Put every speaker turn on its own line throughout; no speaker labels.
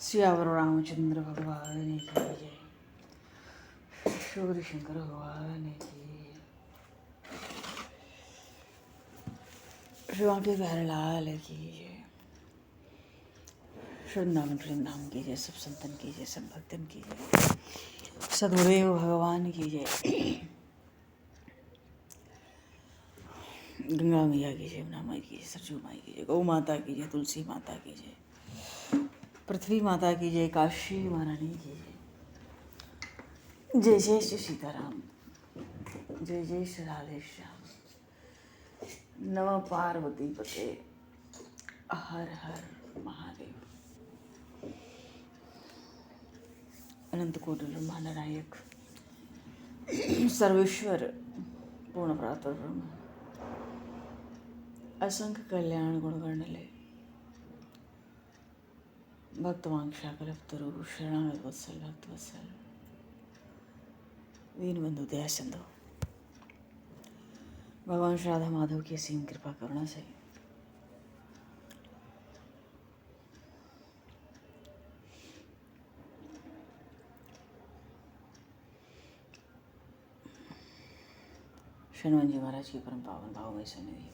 सियावर रामचंद्र भगवान की जय। शूर शंकर भगवान की जय। शिवा के प्यारे लाल की जय। वृंदावन वृंदावन की जय। सब संतन की जय। सब भक्तन की जय। सदगुरुदेव भगवान की जय। गंगा मैया की जय। यमुना माई की जय। सरजू माई की जय। गौ माता की जय। तुलसी माता की जय। पृथ्वी माता की जय। काशी महारानी की जय। जय जय श्री सीताराम। जय जय श्री राधे श्याम। नमः पार्वती पते। हर हर महादेव। अनंत कोटि ब्रह्मांड नायक सर्वेश्वर पूर्ण प्रातः ब्रह्म असंख्य कल्याण गुण गणले भक्तवांक्षा कल्पतरु शरणागत वत्सल भक्त वत्सल दीनबंधु दया सिंधु भगवान श्री राधा माधव की असीम कृपा करुणा से हनुमान जी महाराज की परम पावन भावमय सन्निधि में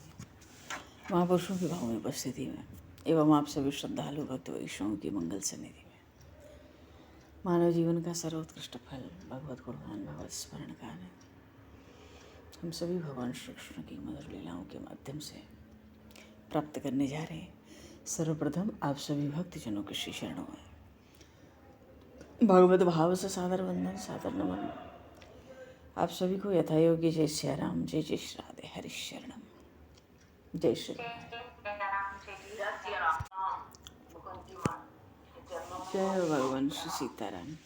महापुरुषों की भावमय उपस्थिति में एवं आप सभी श्रद्धालु भक्त वैष्णवों की मंगल सन्निधि में मानव जीवन का सर्वोत्कृष्ट फल भगवत गुणगान भगवत स्मरण का आनंद हम सभी भगवान श्री कृष्ण की मधुर लीलाओं के माध्यम से प्राप्त करने जा रहे हैं। सर्वप्रथम आप सभी भक्तजनों के श्री चरणों में भगवत भाव से सादर वंदन सादर नमन। आप सभी को यथायोग्य जय श्री राम। जय जय श्री राधे हरि शरणम। जय श्री राम। जय भगवान श्री सीताराम।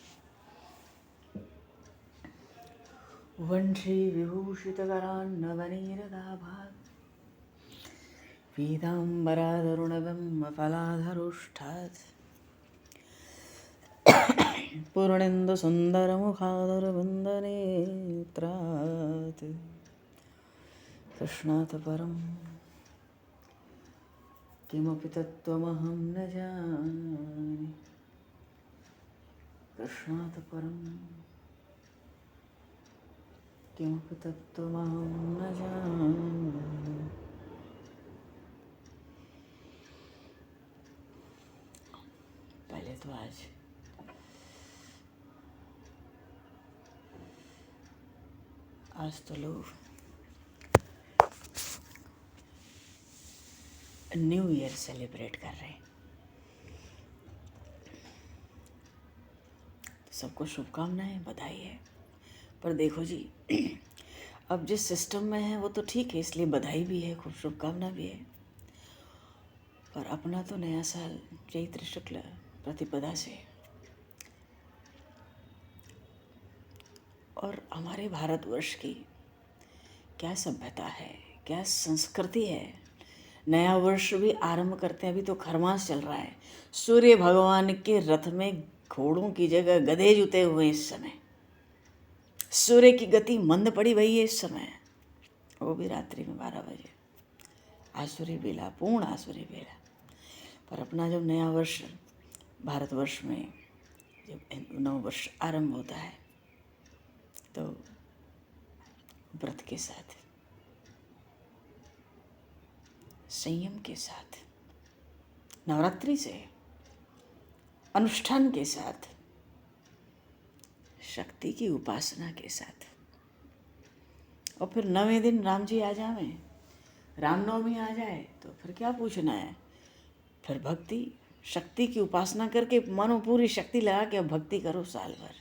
वंशी विभूषितकरान्नवनीरदाभात् पीताम्बराधरुणबिम्बफलाधरोष्ठात् पूर्णेन्दुसुन्दरमुखादरवन्दनेत्रात् कृष्णात् परं किमपि तत्त्वमहं न जाने। कृष्णात् परं किमपि तत्त्वमहं न जाने। पहले तो आज तो लोग न्यू ईयर सेलिब्रेट कर रहे हैं। सबको शुभकामनाएं बधाई है। पर देखो जी अब जिस सिस्टम में है वो तो ठीक है, इसलिए बधाई भी है, खूब शुभकामना भी है। पर अपना तो नया साल चैत्र शुक्ल प्रतिपदा से और हमारे भारतवर्ष की क्या सभ्यता है, क्या संस्कृति है। नया वर्ष भी आरंभ करते हैं। अभी तो खरमास चल रहा है। सूर्य भगवान के रथ में घोड़ों की जगह गधे जुते हुए इस समय। सूर्य की गति मंद पड़ी हुई है इस समय, वो भी रात्रि में 12 बजे। आसुरी बेला, पूर्ण आसुरी बेला। पर अपना जब नया वर्ष भारतवर्ष में जब नव वर्ष आरंभ होता है तो व्रत के साथ, संयम के साथ, नवरात्रि से, अनुष्ठान के साथ, शक्ति की उपासना के साथ, और फिर 9वें दिन राम जी आ जावे, रामनवमी आ जाए तो फिर क्या पूछना है। फिर भक्ति शक्ति की उपासना करके मानो पूरी शक्ति लगा के अब भक्ति करो साल भर।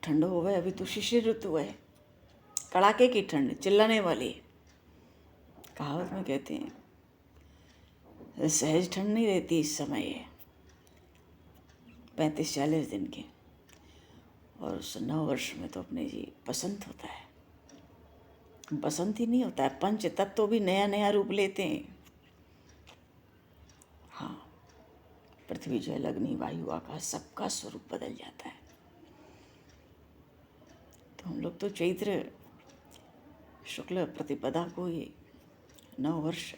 ठंड हो गए, अभी तो शिशिर ऋतु है, कड़ाके की ठंड, चिल्लाने वाली। कहावत में कहते हैं सहज ठंड नहीं रहती इस समय, ये 35-40 दिन की। और उस नव वर्ष में तो अपने जी बसंत होता है। बसंत ही नहीं होता है, पंच तत्व भी नया नया रूप लेते हैं। हाँ, पृथ्वी जल अग्नि वायु आकाश सबका स्वरूप बदल जाता है। तो हम लोग तो चैत्र शुक्ल प्रतिपदा को ये नव वर्ष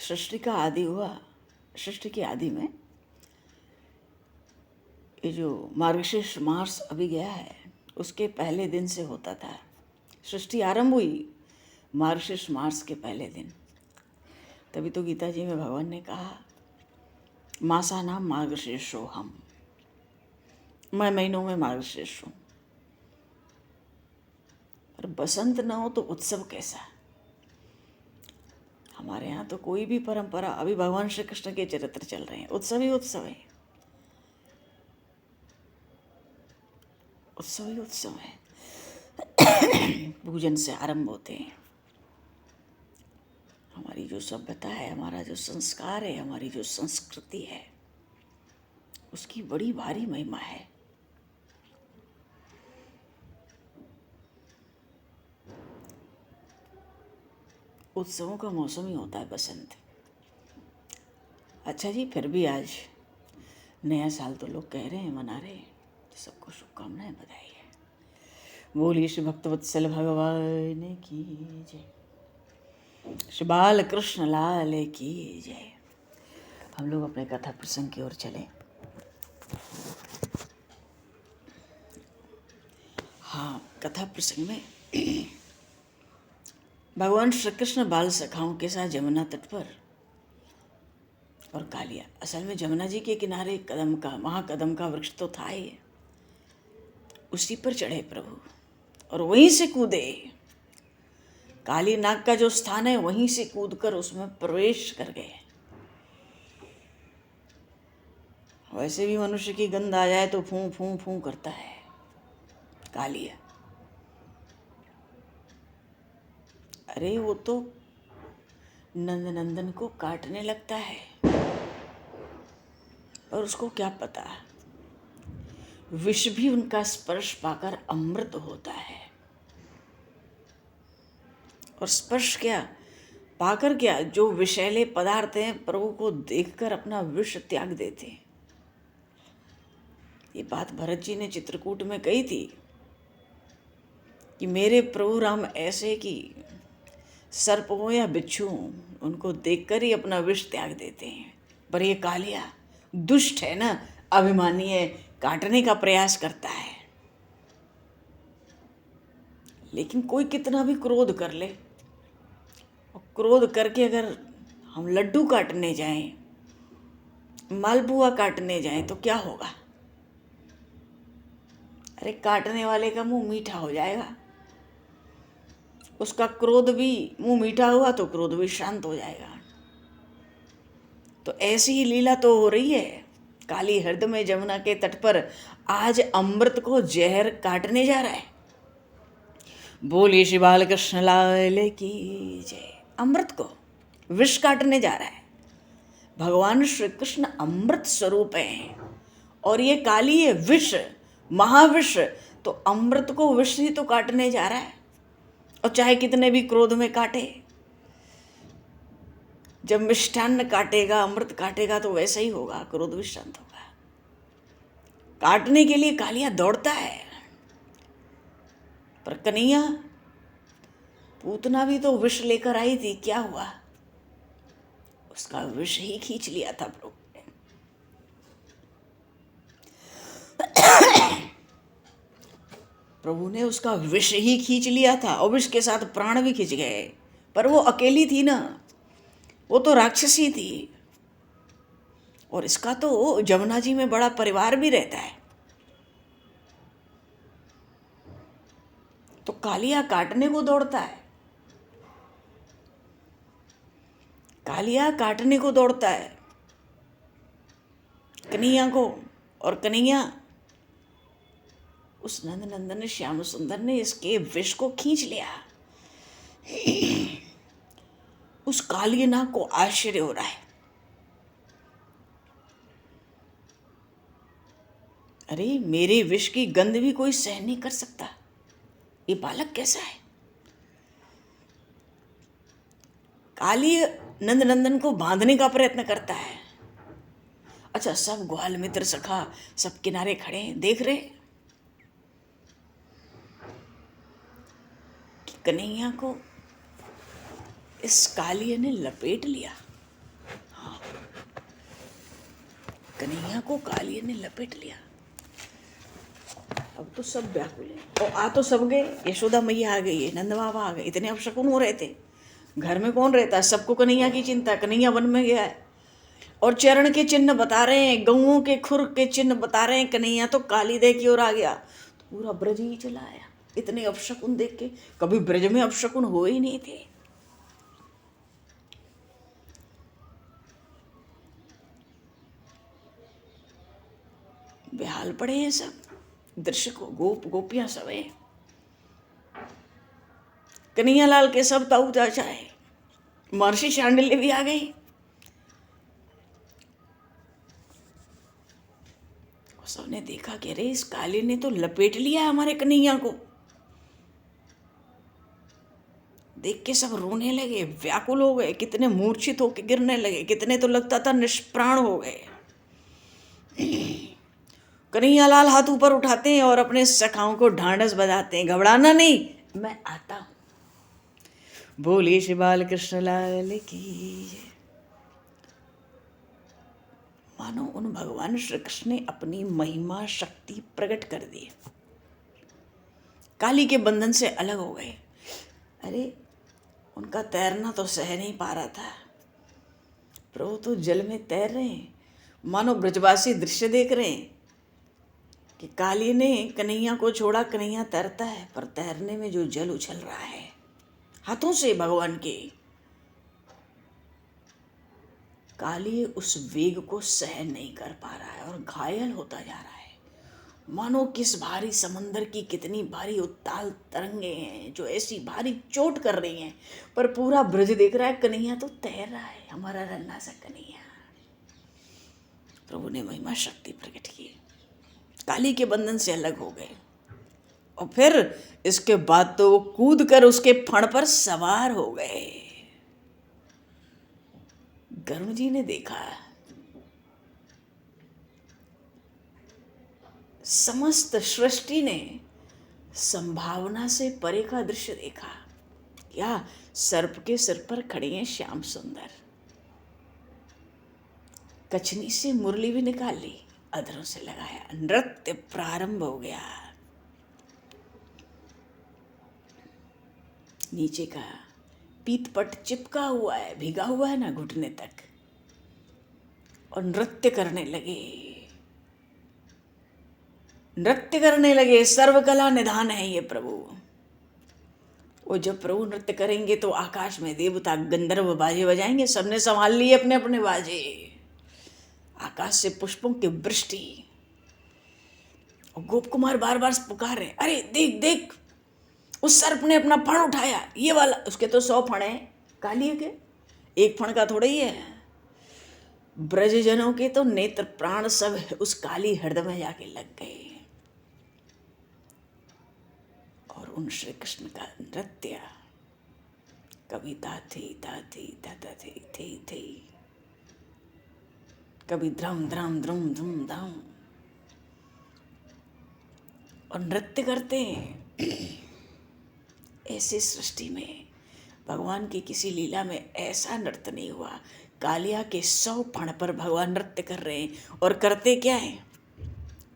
सृष्टि का आदि हुआ, सृष्टि के आदि में ये जो मार्गशीर्ष मास अभी गया है उसके पहले दिन से होता था। सृष्टि आरंभ हुई मार्गशीर्ष मास के पहले दिन। तभी तो गीता जी में भगवान ने कहा मासा नाम मार्गशीर्षो हम, मैं महीनों में मार्गशीर्ष हूँ। पर बसंत ना हो तो उत्सव कैसा? हमारे यहाँ तो कोई भी परंपरा, अभी भगवान श्री कृष्ण के चरित्र चल रहे हैं, उत्सव ही उत्सव है, उत्सव ही उत्सव है। पूजन से आरंभ होते हैं। हमारी जो सभ्यता है, हमारा जो संस्कार है, हमारी जो संस्कृति है, उसकी बड़ी भारी महिमा है। उत्सवों का मौसम ही होता है बसंत। अच्छा जी, फिर भी आज नया साल तो लोग कह रहे हैं, मना रहे हैं, तो सबको शुभकामनाएं, बधाई है। बोलिए श्री भक्तवत्सल भगवान की जय, श्री बाल कृष्ण लाल की जय। हम लोग अपने कथा प्रसंग की ओर चले। हाँ, कथा प्रसंग में भगवान श्री कृष्ण बाल सखाओं के साथ जमुना तट पर, और कालिया, असल में जमुना जी के किनारे कदम का, महाकदम का वृक्ष तो था ही, उसी पर चढ़े प्रभु और वहीं से कूदे। काली नाग का जो स्थान है वहीं से कूदकर उसमें प्रवेश कर गए। वैसे भी मनुष्य की गंध आ जाए तो फूं फूं फूं करता है कालिया। अरे वो तो नंदनंदन को काटने लगता है, और उसको क्या पता, विष भी उनका स्पर्श पाकर अमृत होता है। और स्पर्श क्या पाकर, क्या जो विषैले पदार्थ हैं प्रभु को देखकर अपना विष त्याग देते हैं। ये बात भरत जी ने चित्रकूट में कही थी कि मेरे प्रभु राम ऐसे कि सर्प हो या बिच्छू हो, उनको देखकर ही अपना विष त्याग देते हैं। पर ये कालिया दुष्ट है ना, अभिमानी है, काटने का प्रयास करता है। लेकिन कोई कितना भी क्रोध कर ले, और क्रोध करके अगर हम लड्डू काटने जाएं, मालपुआ काटने जाएं, तो क्या होगा? अरे काटने वाले का मुंह मीठा हो जाएगा, उसका क्रोध भी, मुंह मीठा हुआ तो क्रोध भी शांत हो जाएगा। तो ऐसी ही लीला तो हो रही है काली हृदय में जमुना के तट पर। आज अमृत को जहर काटने जा रहा है। बोलिए श्री बाल कृष्ण लाल की जय। अमृत को विष काटने जा रहा है। भगवान श्री कृष्ण अमृत स्वरूप है, और ये काली है विष, महाविष। तो अमृत को विष ही तो काटने जा रहा है, और चाहे कितने भी क्रोध में काटे। जब मिष्टान्न काटेगा, अमृत काटेगा, तो वैसा ही होगा, क्रोध भी शांत होगा। काटने के लिए कालिया दौड़ता है, पर कन्हैया, पूतना भी तो विष लेकर आई थी, क्या हुआ? उसका विष ही खींच लिया था प्रभु ने। प्रभु ने उसका विष ही खींच लिया था, और विष के साथ प्राण भी खींच गए। पर वो अकेली थी ना, वो तो राक्षसी थी। और इसका तो जमुना जी में बड़ा परिवार भी रहता है। तो कालिया काटने को दौड़ता है, कालिया काटने को दौड़ता है कन्हैया को। और कन्हैया, उस नंद नंदन श्याम सुंदर ने इसके विष को खींच लिया। उस कालिया नाग को आश्चर्य हो रहा है, अरे मेरे विष की गंध भी कोई सहन नहीं कर सकता, ये बालक कैसा है? काली नंद नंदन को बांधने का प्रयत्न करता है। अच्छा, सब ग्वाल मित्र सखा सब किनारे खड़े हैं, देख रहे कि कन्हैया को इस कालिया ने लपेट लिया। कन्हैया को कालिया ने लपेट लिया। अब तो सब व्याकुल है और आ तो सब गए। यशोदा मैया आ गई है, नंद बाबा आ गए, इतने अपशकुन हो रहे थे। घर में कौन रहता है? सबको कन्हैया की चिंता। कन्हैया वन में गया है और चरण के चिन्ह बता रहे हैं, गऊओं के खुर के चिन्ह बता रहे हैं। कन्हैया तो काली दे की ओर आ गया तो पूरा ब्रज ही चला आया। इतने अपशकुन देख के, कभी ब्रज में अपशकुन हो ही नहीं थे। बेहाल पड़े हैं सब दृश्य को। गोपियां सब है, कन्हैया लाल के सब ताऊ चाचा है। महर्षि शांडिल्य भी आ गई। सबने देखा कि अरे इस काली ने तो लपेट लिया हमारे कन्हैया को। देख के सब रोने लगे, व्याकुल हो गए। कितने मूर्छित होकर गिरने लगे, कितने तो लगता था निष्प्राण हो गए। कन्हैया लाल हाथ ऊपर उठाते हैं और अपने सखाओं को ढांढस बजाते हैं, घबराना नहीं, मैं आता हूं। बोलिए श्री बाल कृष्ण लाल की जय। मानो उन भगवान श्री कृष्ण ने अपनी महिमा शक्ति प्रकट कर दी। काली के बंधन से अलग हो गए। अरे उनका तैरना तो सह नहीं पा रहा था। प्रभु तो जल में तैर रहे हैं। मानो ब्रजवासी दृश्य देख रहे हैं कि काली ने कन्हैया को छोड़ा, कन्हैया तैरता है, पर तैरने में जो जल उछल रहा है हाथों से भगवान के, काली उस वेग को सहन नहीं कर पा रहा है और घायल होता जा रहा है। मानो किस भारी समंदर की कितनी भारी उत्ताल तरंगे हैं जो ऐसी भारी चोट कर रही हैं, पर पूरा ब्रज देख रहा है कन्हैया तो तैर रहा है, हमारा रन्ना सा कन्हैया। प्रभु ने महिमा शक्ति प्रकट की, काली के बंधन से अलग हो गए। और फिर इसके बाद तो वो कूद कर उसके फण पर सवार हो गए। गरुड़ जी ने देखा, समस्त सृष्टि ने संभावना से परे का दृश्य देखा। क्या सर्प के सिर पर खड़े हैं श्याम सुंदर, कचनी से मुरली भी निकाल ली, अधरों से लगाया, नृत्य प्रारंभ हो गया। नीचे का पीतपट चिपका हुआ है, भिगा हुआ है ना घुटने तक, और नृत्य करने लगे, नृत्य करने लगे। सर्वकला निधान है ये प्रभु। वो जब प्रभु नृत्य करेंगे तो आकाश में देवता गंधर्व बाजे बजाएंगे। सबने संभाल लिए अपने अपने बाजे। आकाश से पुष्पों की वृष्टि, और गोप कुमार बार बार पुकार रहे, अरे देख देख, उस सर्प ने अपना फण उठाया, ये वाला। उसके तो 100 फण हैं कालिया के, एक फण का थोड़ा ही है। ब्रजजनों के तो नेत्र प्राण सब उस काली हृदय में जाके लग गए। और उन श्री कृष्ण का नृत्य कभी ताथी ताथी ताता थे, कभी द्रम द्रम द्रुम धुम धाम, और नृत्य करते हैं। ऐसे सृष्टि में भगवान की किसी लीला में ऐसा नृत्य नहीं हुआ। कालिया के 100 फण पर भगवान नृत्य कर रहे हैं, और करते क्या है,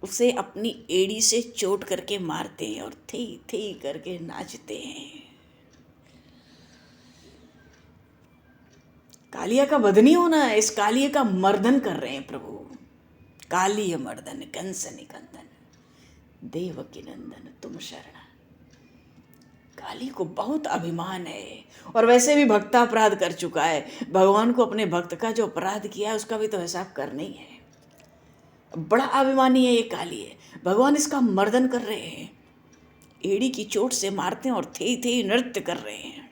उसे अपनी एड़ी से चोट करके मारते हैं और थी थी करके नाचते हैं। कालिया का वध नहीं होना है, इस कालिया का मर्दन कर रहे हैं प्रभु। कालिय मर्दन कंस निकंदन, देवकी नंदन तुम शरण। काली को बहुत अभिमान है, और वैसे भी भक्तापराध कर चुका है। भगवान को अपने भक्त का जो अपराध किया है उसका भी तो हिसाब करना ही है। बड़ा अभिमानी है ये काली है। भगवान इसका मर्दन कर रहे हैं, एड़ी की चोट से मारते हैं और थे थे नृत्य कर रहे हैं।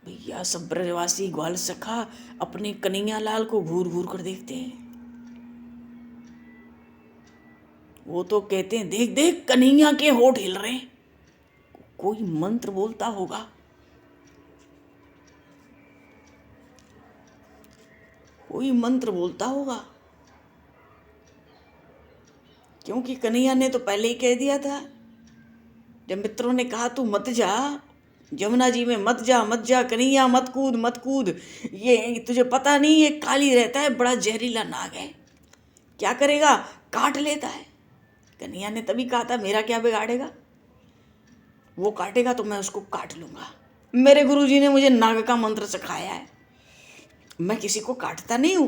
भैया सब ब्रजवासी ग्वाल सखा अपने कन्हैया लाल को घूर घूर कर देखते हैं। वो तो कहते हैं, देख देख कन्हैया के होठ हिल रहे हैं। कोई मंत्र बोलता होगा, कोई मंत्र बोलता होगा, क्योंकि कन्हैया ने तो पहले ही कह दिया था। जब मित्रों ने कहा तू मत जा, जमुना जी में मत जा मत जा, कन्हैया मत कूद मत कूद, ये तुझे पता नहीं ये काली रहता है, बड़ा जहरीला नाग है, क्या करेगा, काट लेता है। कन्हैया ने तभी कहा था मेरा क्या बिगाड़ेगा, वो काटेगा तो मैं उसको काट लूंगा। मेरे गुरुजी ने मुझे नाग का मंत्र सिखाया है, मैं किसी को काटता नहीं हूं,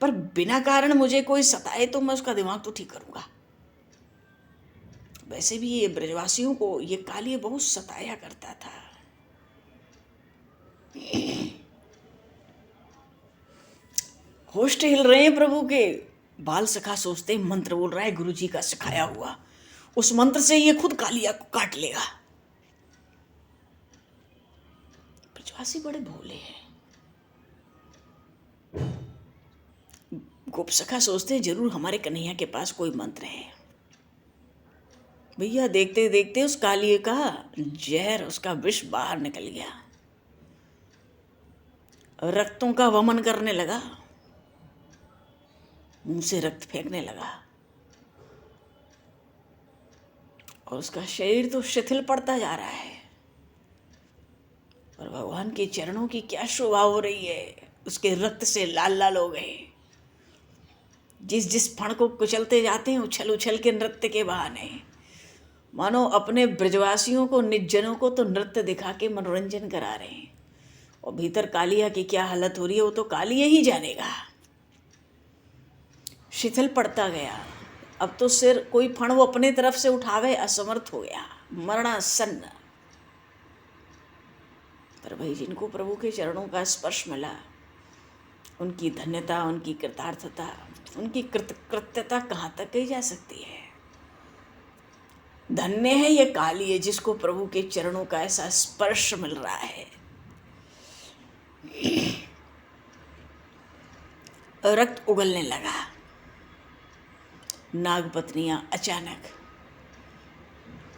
पर बिना कारण मुझे कोई सताए तो मैं उसका दिमाग तो ठीक करूंगा। वैसे भी ये ब्रजवासियों को ये काली बहुत सताया करता था। होस्ट हिल रहे हैं प्रभु के। बाल सखा सोचते मंत्र बोल रहा है गुरुजी का सिखाया हुआ, उस मंत्र से ये खुद कालिया को काट लेगा। ब्रजवासी बड़े भोले हैं। गोप सखा सोचते हैं जरूर हमारे कन्हैया के पास कोई मंत्र है। भैया देखते देखते उस कालिए का जहर, उसका विष बाहर निकल गया, रक्तों का वमन करने लगा, मुंह से रक्त फेंकने लगा, और उसका शरीर तो शिथिल पड़ता जा रहा है। और भगवान के चरणों की क्या शोभा हो रही है, उसके रक्त से लाल लाल हो गए। जिस जिस फण को कुचलते जाते हैं उछल उछल के नृत्य के बहाने, मानो अपने ब्रजवासियों को, निजनों को तो नृत्य दिखा के मनोरंजन करा रहे हैं। और भीतर कालिया की क्या हालत हो रही है वो तो कालिया ही जानेगा। शिथिल पड़ता गया, अब तो सिर कोई फण वो अपने तरफ से उठावे असमर्थ हो गया, मरणासन्न। पर भाई जिनको प्रभु के चरणों का स्पर्श मिला, उनकी धन्यता, उनकी कृतार्थता, उनकी कृतकृत्यता कहाँ तक कही जा सकती है। धन्य है ये काली है जिसको प्रभु के चरणों का ऐसा स्पर्श मिल रहा है। रक्त उगलने लगा। नागपत्नियां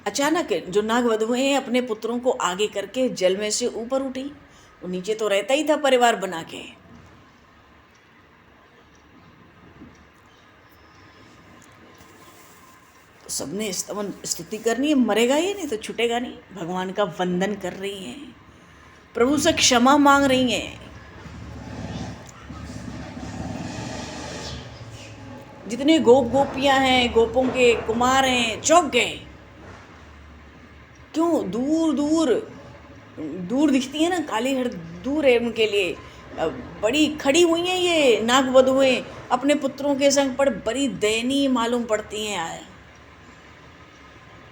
अचानक जो नागवधुएं हैं अपने पुत्रों को आगे करके जल में से ऊपर उठी। वो नीचे तो रहता ही था परिवार बना के। तो सबने स्तवन स्तुति करनी है, मरेगा ही नहीं तो छूटेगा नहीं। भगवान का वंदन कर रही हैं, प्रभु से क्षमा मांग रही हैं। जितने गोप गोपियां हैं, गोपों के कुमार हैं, चौंक गए। क्यों? दूर दूर दूर दिखती है ना काली हर, दूर है उनके लिए। बड़ी खड़ी हुई हैं ये नागवधुएं अपने पुत्रों के संग, पर बड़ी दयनीय मालूम पड़ती हैं।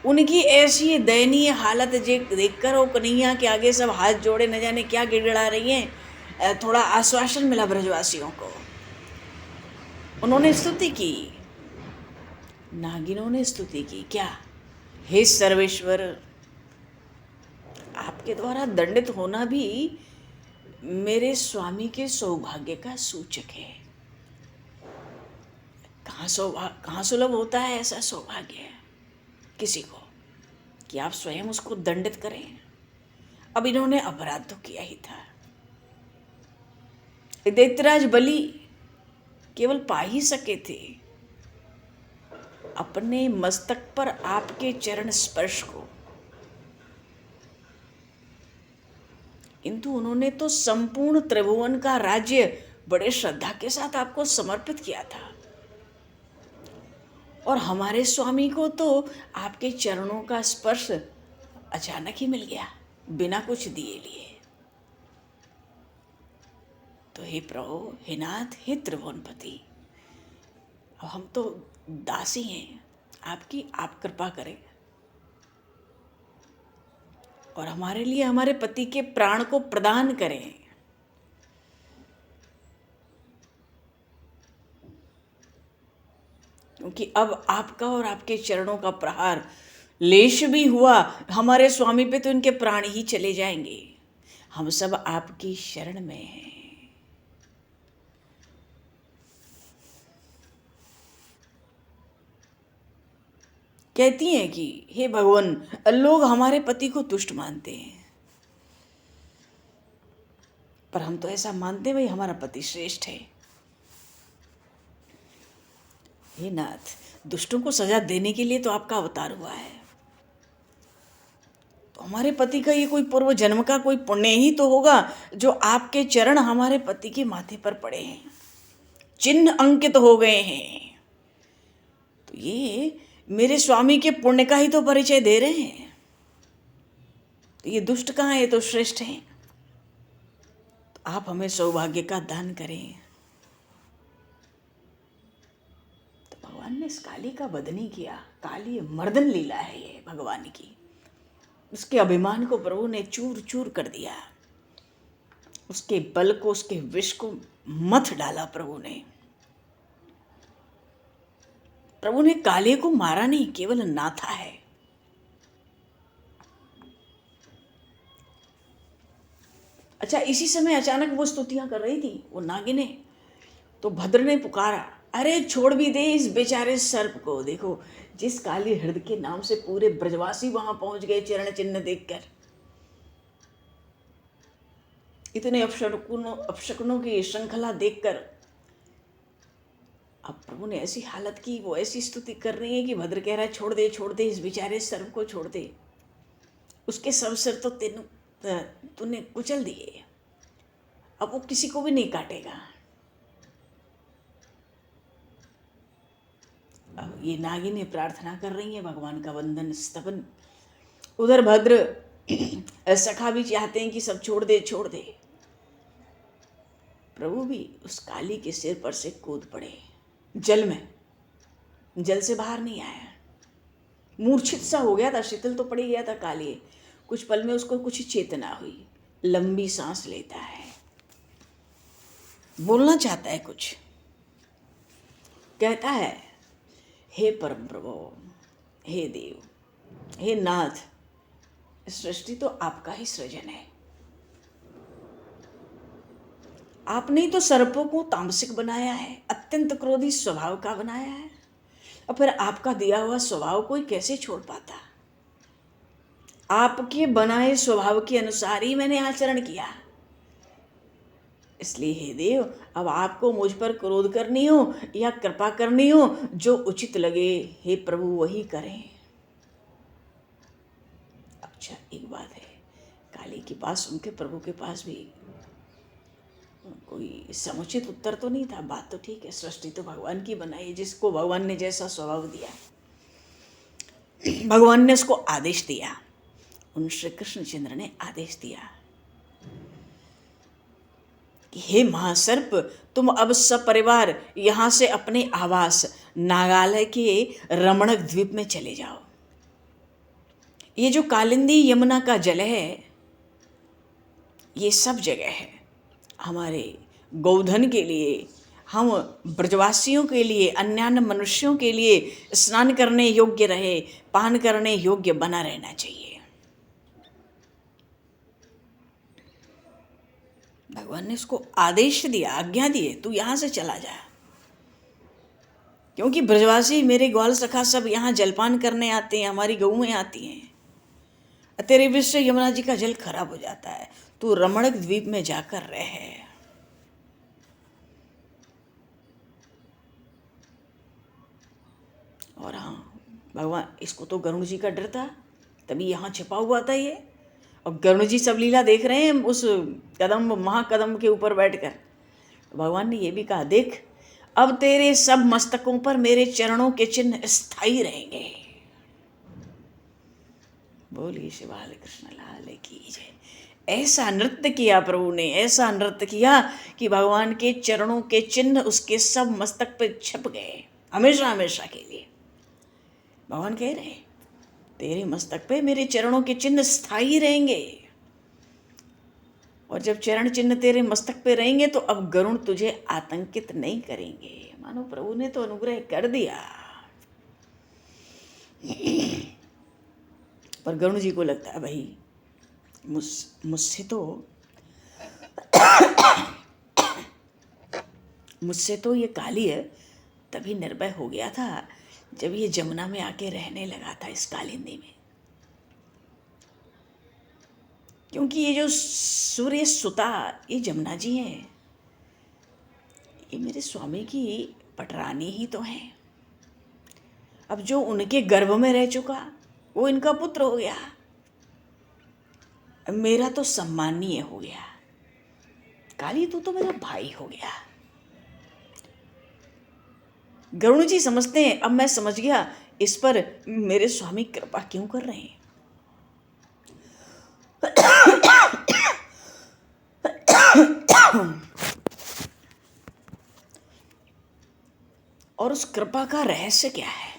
उनकी ऐसी दयनीय हालत देखकर वो कन्हैया के आगे सब हाथ जोड़े न जाने क्या गिड़गिड़ा रही हैं। थोड़ा आश्वासन मिला ब्रजवासियों को। उन्होंने स्तुति की, नागिनों ने स्तुति की। क्या? हे सर्वेश्वर, आपके द्वारा दंडित होना भी मेरे स्वामी के सौभाग्य का सूचक है। कहाँ सुलभ होता है ऐसा सौभाग्य किसी को कि आप स्वयं उसको दंडित करें। अब इन्होंने अपराध तो किया ही था। दैत्यराज बलि केवल पा ही सके थे अपने मस्तक पर आपके चरण स्पर्श को, किंतु उन्होंने तो संपूर्ण त्रिभुवन का राज्य बड़े श्रद्धा के साथ आपको समर्पित किया था। और हमारे स्वामी को तो आपके चरणों का स्पर्श अचानक ही मिल गया, बिना कुछ दिए लिए। तो हे प्रभु, हे नाथ, हे त्रिभुवनपति, अब हम तो दासी हैं आपकी, आप कृपा करें और हमारे लिए हमारे पति के प्राण को प्रदान करें। क्योंकि अब आपका और आपके चरणों का प्रहार लेश भी हुआ हमारे स्वामी पे तो इनके प्राण ही चले जाएंगे। हम सब आपकी शरण में हैं। कहती हैं कि हे भगवान, लोग हमारे पति को दुष्ट मानते हैं, पर हम तो ऐसा मानते हैं भाई हमारा पति श्रेष्ठ है। हे नाथ, दुष्टों को सजा देने के लिए तो आपका अवतार हुआ है, तो हमारे पति का ये कोई पूर्व जन्म का कोई पुण्य ही तो होगा जो आपके चरण हमारे पति के माथे पर पड़े हैं, चिन्ह अंकित हो गए हैं। तो ये मेरे स्वामी के पुण्य का ही तो परिचय दे रहे हैं। तो ये दुष्ट कहाँ है, ये तो श्रेष्ठ हैं। तो आप हमें सौभाग्य का दान करें। तो भगवान ने इस काली का वध नहीं किया। काली मर्दन लीला है ये भगवान की। उसके अभिमान को प्रभु ने चूर चूर कर दिया, उसके बल को, उसके विष को मथ डाला प्रभु ने। प्रभु ने काले को मारा नहीं, केवल नाथा है। अच्छा, इसी समय अचानक वो स्तुतियां कर रही थी वो नागिने, तो भद्र ने पुकारा, अरे छोड़ भी दे इस बेचारे सर्प को। देखो, जिस काली हृदय के नाम से पूरे ब्रजवासी वहां पहुंच गए चरण चिन्ह देखकर, इतने अपशकुनों की श्रृंखला देखकर, अब प्रभु ने ऐसी हालत की, वो ऐसी स्तुति कर रही है कि भद्र कह रहा है, छोड़ दे छोड़ दे इस बेचारे सर्प को, छोड़ दे। उसके सब सिर तो तूने कुचल दिए, अब वो किसी को भी नहीं काटेगा। अब ये नागिनें प्रार्थना कर रही हैं भगवान का वंदन स्तवन। उधर भद्र सखा भी चाहते हैं कि सब छोड़ दे छोड़ दे। प्रभु भी उस काली के सिर पर से कूद पड़े जल में, जल से बाहर नहीं आया। मूर्छित सा हो गया था, शीतल तो पड़ी गया था काली। कुछ पल में उसको कुछ चेतना हुई, लंबी सांस लेता है, बोलना चाहता है कुछ, कहता है, हे परम प्रभु, हे देव, हे नाथ, सृष्टि तो आपका ही सृजन है। आपने ही तो सर्पों को तामसिक बनाया है, अत्यंत क्रोधी स्वभाव का बनाया है, और फिर आपका दिया हुआ स्वभाव कोई कैसे छोड़ पाता। आपके बनाए स्वभाव के अनुसार ही मैंने आचरण किया। इसलिए हे देव, अब आपको मुझ पर क्रोध करनी हो या कृपा करनी हो, जो उचित लगे हे प्रभु वही करें। अच्छा, एक बात है, काली के पास, उनके प्रभु के पास भी कोई समुचित उत्तर तो नहीं था। बात तो ठीक है, सृष्टि तो भगवान की बनाई, जिसको भगवान ने जैसा स्वभाव दिया, भगवान ने उसको आदेश दिया। उन श्री कृष्णचंद्र ने आदेश दिया कि हे महासर्प, तुम अब सपरिवार यहाँ से अपने आवास नागालय के रमणक द्वीप में चले जाओ। ये जो कालिंदी यमुना का जल है, ये सब जगह है हमारे गौधन के लिए, हम ब्रजवासियों के लिए, अन्यान्य मनुष्यों के लिए स्नान करने योग्य रहे, पान करने योग्य बना रहना चाहिए। भगवान ने उसको आदेश दिया, आज्ञा दिए, तू यहाँ से चला जा, क्योंकि ब्रजवासी मेरे ग्वाल सखा सब यहाँ जलपान करने आते हैं, हमारी गऊएं आती हैं। तेरे विष से यमुना जी का जल खराब हो जाता है, तू रमणक द्वीप में जाकर रहे। और हाँ, भगवान, इसको तो गरुड़ जी का डर था, तभी यहाँ छिपा हुआ था ये। और गरुड़ जी सब लीला देख रहे हैं उस कदम, महाकदम के ऊपर बैठकर। भगवान ने ये भी कहा, देख, अब तेरे सब मस्तकों पर मेरे चरणों के चिन्ह स्थायी रहेंगे। बोलिए श्री बाल कृष्ण लाल की जय। ऐसा नृत्य किया प्रभु ने, ऐसा नृत्य किया कि भगवान के चरणों के चिन्ह उसके सब मस्तक पे छप गए हमेशा हमेशा के लिए। भगवान कह रहे, तेरे मस्तक पे मेरे चरणों के चिन्ह स्थायी रहेंगे, और जब चरण चिन्ह तेरे मस्तक पे रहेंगे तो अब गरुड़ तुझे आतंकित नहीं करेंगे। मानो प्रभु ने तो अनुग्रह कर दिया। पर गरुड़ जी को लगता है, भाई मुझसे तो ये काली है तभी निर्भय हो गया था जब ये जमुना में आके रहने लगा था, इस कालिंदी में। क्योंकि ये जो सूर्य सुता, ये जमुना जी हैं, ये मेरे स्वामी की पटरानी ही तो हैं। अब जो उनके गर्भ में रह चुका वो इनका पुत्र हो गया। मेरा तो सम्मानीय हो गया, काली तू तो मेरा भाई हो गया। गरुण जी समझते हैं अब मैं समझ गया इस पर मेरे स्वामी कृपा क्यों कर रहे हैं। और उस कृपा का रहस्य क्या है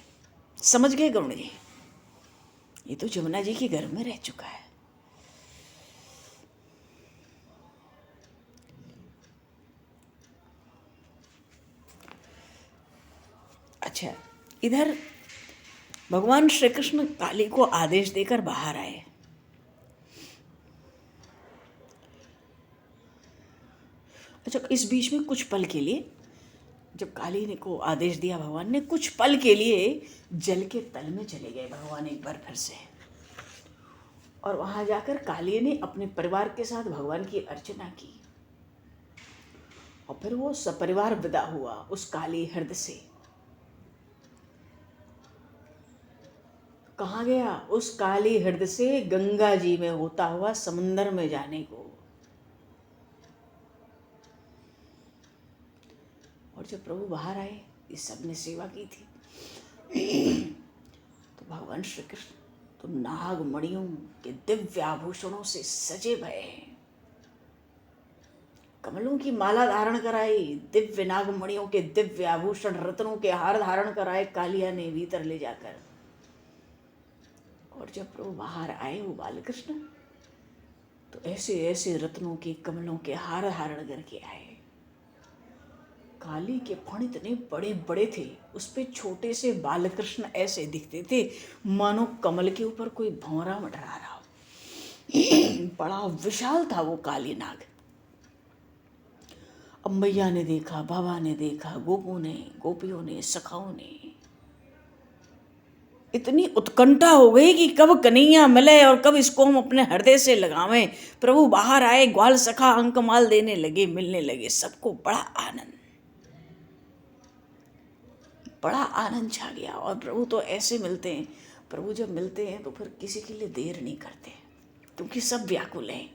समझ गए गरुण जी। ये तो जमुना जी के घर में रह चुका है। अच्छा, इधर भगवान श्री कृष्ण काली को आदेश देकर बाहर आए। अच्छा, इस बीच में कुछ पल के लिए जब काली ने को आदेश दिया भगवान ने, कुछ पल के लिए जल के तल में चले गए भगवान एक बार फिर से। और वहां जाकर काली ने अपने परिवार के साथ भगवान की अर्चना की और फिर वो सपरिवार विदा हुआ उस काली हृदय से। कहाँ गया? उस काली हृदय से गंगा जी में होता हुआ समुंदर में जाने को। और जब प्रभु बाहर आए, इस सब ने सेवा की थी, तो भगवान श्री कृष्ण तो नाग मणियों के दिव्य आभूषणों से सजे भये हैं। कमलों की माला धारण कराई, दिव्य नाग मणियों के दिव्य आभूषण, रत्नों के हार धारण कराए कालिया ने भीतर ले जाकर। और जब प्रभु बाहर आए वो बालकृष्ण, तो ऐसे ऐसे रत्नों के कमलों के हार धारण करके आए। काली के फण इतने बड़े बड़े थे, उस पे छोटे से बालकृष्ण ऐसे दिखते थे मानो कमल के ऊपर कोई भंवरा मंडरा रहा हो। बड़ा विशाल था वो काली नाग। अब मैया ने देखा, बाबा ने देखा, गोपों ने, गोपियों ने, सखाओं ने, इतनी उत्कंठा हो गई कि कब कन्हैया मिले और कब इसको हम अपने हृदय से लगावें। प्रभु बाहर आए, ग्वाल सखा अंकमाल देने लगे, मिलने लगे, सबको बड़ा आनंद, बड़ा आनंद छा गया। और प्रभु तो ऐसे मिलते हैं, प्रभु जब मिलते हैं तो फिर किसी के लिए देर नहीं करते, क्योंकि सब व्याकुल हैं।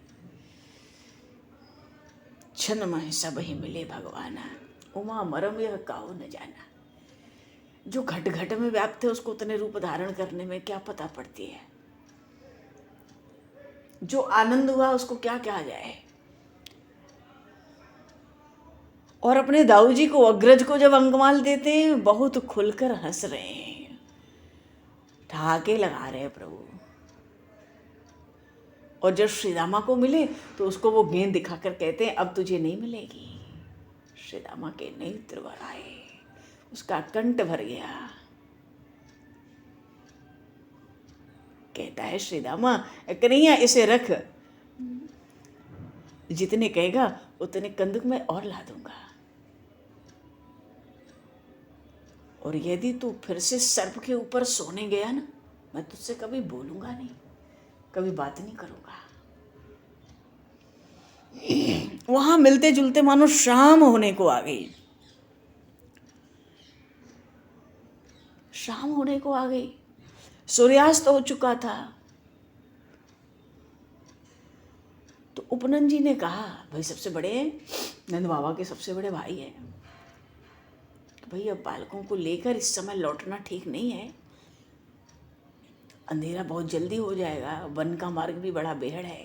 छन मह सब ही मिले भगवाना, उमा मरम यह काहू न जाना। जो घट घट में व्याप्त है उसको उतने रूप धारण करने में क्या पता पड़ती है। जो आनंद हुआ उसको क्या कहा जाए। और अपने दाऊ जी को, अग्रज को जब अंकमाल देते हैं, बहुत खुलकर हंस रहे हैं, ठहाके लगा रहे हैं प्रभु। और जब श्री रामा को मिले तो उसको वो गेंद दिखाकर कहते हैं अब तुझे नहीं मिलेगी। श्री रामा के नेत्र भर आए, उसका कंठ भर गया। कहता है श्री रामा, कन्हैया इसे रख, जितने कहेगा उतने कंदुक में और ला दूंगा। और यदि तू फिर से सर्प के ऊपर सोने गया ना, मैं तुझसे कभी बोलूंगा नहीं, कभी बात नहीं करूंगा। वहां मिलते जुलते मानो शाम होने को आ गई, शाम होने को आ गई, सूर्यास्त हो चुका था। तो उपनंद जी ने कहा, भाई सबसे बड़े नंद बाबा के सबसे बड़े भाई हैं, भाई अब बालकों को लेकर इस समय लौटना ठीक नहीं है, अंधेरा बहुत जल्दी हो जाएगा, वन का मार्ग भी बड़ा बेहड़ है,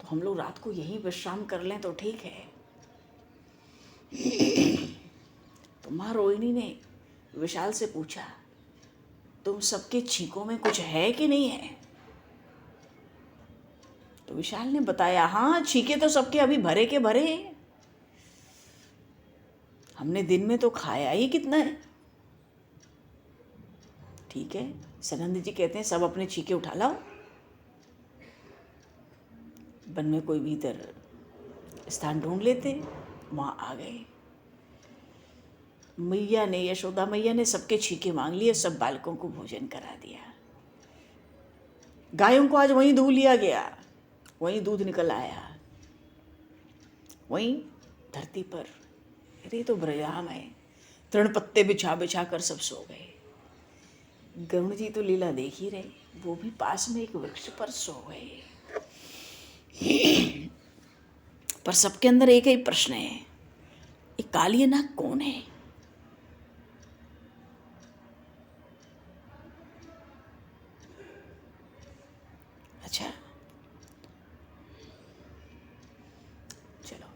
तो हम लोग रात को यहीं विश्राम कर लें तो ठीक है। तो माँ रोहिणी ने विशाल से पूछा, तुम सबके छींकों में कुछ है कि नहीं है? तो विशाल ने बताया, हाँ छींके तो सबके अभी भरे के भरे हैं, हमने दिन में तो खाया ही कितना है। ठीक है, सनंद जी कहते हैं सब अपने छींके उठा लाओ। वन में कोई भीतर स्थान ढूंढ लेते, वहां आ गए। मैया ने, यशोदा मैया ने सबके छींके मांग लिए, सब बालकों को भोजन करा दिया। गायों को आज वहीं दूह लिया गया, वहीं दूध निकल आया, वहीं धरती पर। अरे तो ब्रजधाम है, तृण पत्ते बिछा बिछा कर सब सो गए। गरुण जी तो लीला देख ही रहे। वो भी पास में एक वृक्ष पर सो गए। पर सबके अंदर एक ही प्रश्न है, ये काली नाग कौन है? अच्छा चलो,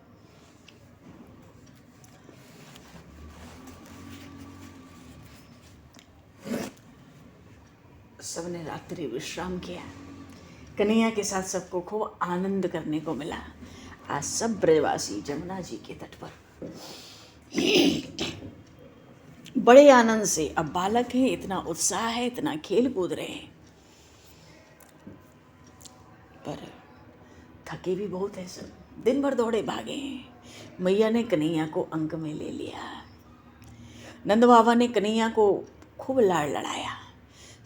सबने रात्रि विश्राम किया। कन्हैया के साथ सबको खूब आनंद करने को मिला। आज सब ब्रजवासी जमुना जी के तट पर बड़े आनंद से, अब बालक है, इतना उत्साह है, इतना खेल कूद रहे हैं, पर थके भी बहुत है सब, दिन भर दौड़े भागे हैं। मैया ने कन्हैया को अंक में ले लिया। नंद बाबा ने कन्हैया को खूब लाड़ लड़ाया।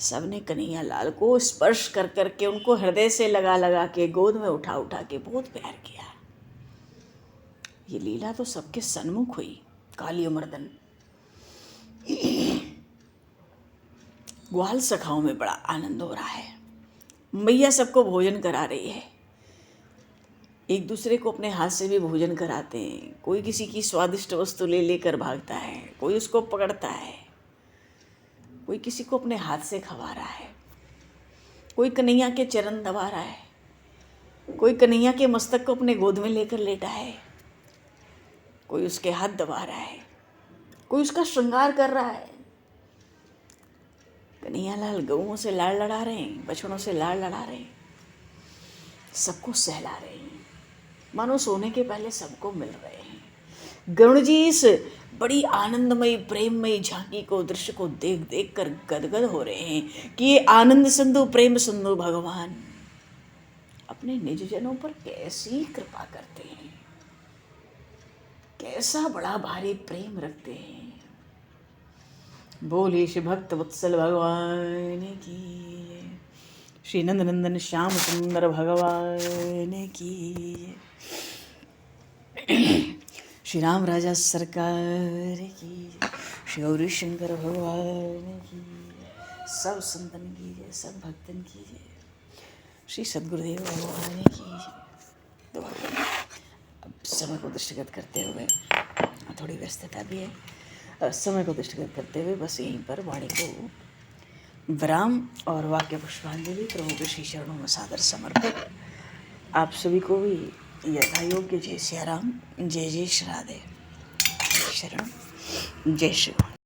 सबने कन्हैया लाल को स्पर्श कर करके, उनको हृदय से लगा लगा के, गोद में उठा उठा के बहुत प्यार किया। ये लीला तो सबके सन्मुख हुई। काली मर्दन ग्वाल सखाओं में बड़ा आनंद हो रहा है। मैया सबको भोजन करा रही है, एक दूसरे को अपने हाथ से भी भोजन कराते हैं। कोई किसी की स्वादिष्ट वस्तु ले लेकर भागता है, कोई उसको पकड़ता है, कोई किसी को अपने हाथ से खवा रहा है, कोई कन्हैया के चरण दबा रहा है, कोई कन्हैया के मस्तक को अपने गोद में लेकर लेटा है, कोई उसके हाथ दबा रहा है, कोई उसका श्रृंगार कर रहा है। कन्हैया लाल गऊओं से लाड़ लड़ा रहे हैं, बछड़ों से लाड़ लड़ा रहे हैं, सबको सहला रहे हैं, मानो सोने के पहले सबको मिल रहे हैं। गरुण जी इस बड़ी आनंदमयी प्रेममयी झांकी को, दृश्य को देख देख कर गदगद हो रहे हैं कि ये आनंद सिंधु, प्रेम सिंधु भगवान अपने निज जनों पर कैसी कृपा करते हैं, कैसा बड़ा भारी प्रेम रखते हैं। बोले श्री भक्त वत्सल भगवान की, श्री नंद नंदन श्याम सुंदर भगवान की, श्री राम राजा सरकार की, श्री गौरी शंकर भगवान की, सब संतन की जय, सब भक्तन की जय, श्री सद्गुरुदेव भगवान की। तो अब समय को दृष्टिगत करते हुए, थोड़ी व्यस्तता भी है, समय को दृष्टिगत करते हुए बस यहीं पर वाणी को विराम और वाक्य पुष्पांजलि प्रभु के श्री चरणों में सादर समर्पित। आप सभी को भी यथा योग्य जय सिया राम, जय जय श्री राधे, शरण, जय श्री राम।